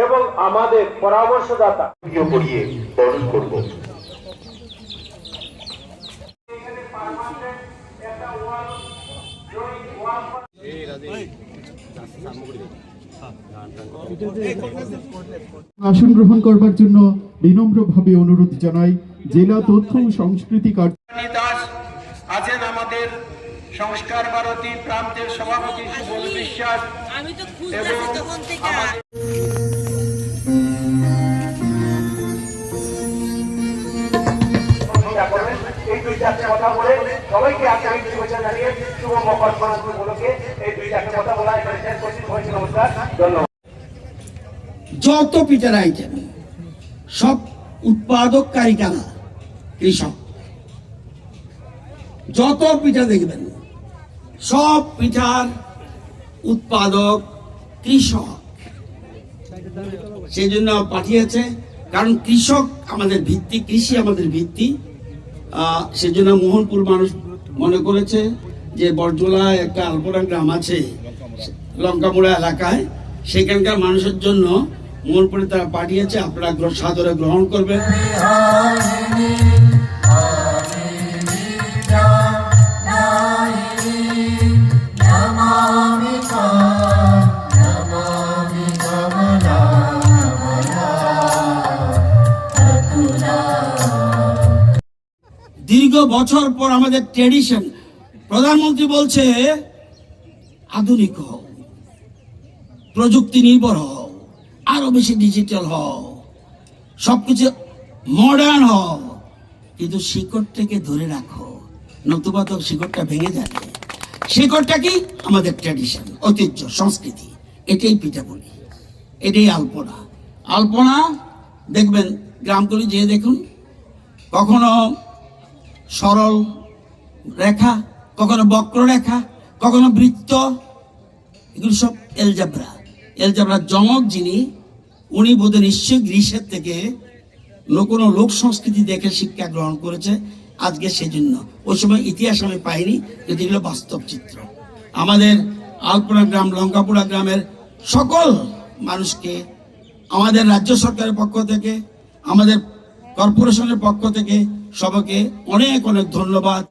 এবং আমাদের পরামর্শদাতা করিয়ে বরণ করব। আসন গ্রহণ করবার জন্য বিনম্রভাবে অনুরোধ জানাই জেলা তথ্য ও সংস্কৃতি দাস আছেন আমাদের সংস্কার ভারতী প্রান্তের সভাপতি সুবল বিশ্বাস। আমি তো খুঁজতেছি তখন থেকে। এই দুই চারটে কথা বলে সবাইকে আন্তরিক শুভেচ্ছা জানিয়ে শুভ মকর সংক্রান্তি উপলক্ষে এই দুই চারটে কথা বলা এখানে শেষ করছি। সবাইকে নমস্কার, ধন্যবাদ। যত পিঠার আইটেম সব উৎপাদককারী কারা? কৃষক। যত পিঠা দেখবেন সব পিঠার উৎপাদক কৃষক। সেই জন্য পাঠিয়েছে, কারণ কৃষক আমাদের ভিত্তি, কৃষি আমাদের ভিত্তি। সেজন্য মোহনপুর মানুষ মনে করেছে যে বরজোলায় একটা আলপনা গ্রাম আছে লঙ্কামুড়া এলাকায়, সেখানকার মানুষের জন্য মোহনপুরে তারা পাঠিয়েছে। আপনারা সাদরে গ্রহণ করবেন। দীর্ঘ বছর পর আমাদের ট্রেডিশন, প্রধানমন্ত্রী বলছে আধুনিক হও, প্রযুক্তি নির্ভর হও, আরো বেশি ডিজিটাল হও, সবকিছু মডার্ন হও, কিন্তু শিকড়টাকে ধরে রাখো, নতুবা তো শিকড়টা ভেঙে যাবে। শিকড়টা কি? আমাদের ট্র্যাডিশন, ঐতিহ্য, সংস্কৃতি। এটাই পিঠা বলি, এটাই আলপনা। আলপনা দেখবেন গ্রামগুলি যেয়ে দেখুন, কখনো সরল রেখা, কখনো বক্র রেখা, কখনো বৃত্ত, এগুলো সব এলজাবরা। এলজাবরার জনক যিনি, উনি বোধহয় নিশ্চয়ই গ্রিসের থেকে কোনো লোক সংস্কৃতি দেখে শিক্ষা গ্রহণ করেছে। আজকে সেজন্য ওই সময় ইতিহাস আমি পাইনি, যদি এগুলো বাস্তব চিত্র। আমাদের আলপনা গ্রাম, লঙ্কাপুরা গ্রামের সকল মানুষকে আমাদের রাজ্য সরকারের পক্ষ থেকে, আমাদের কর্পোরেশনের পক্ষ থেকে সবাইকে অনেক অনেক ধন্যবাদ।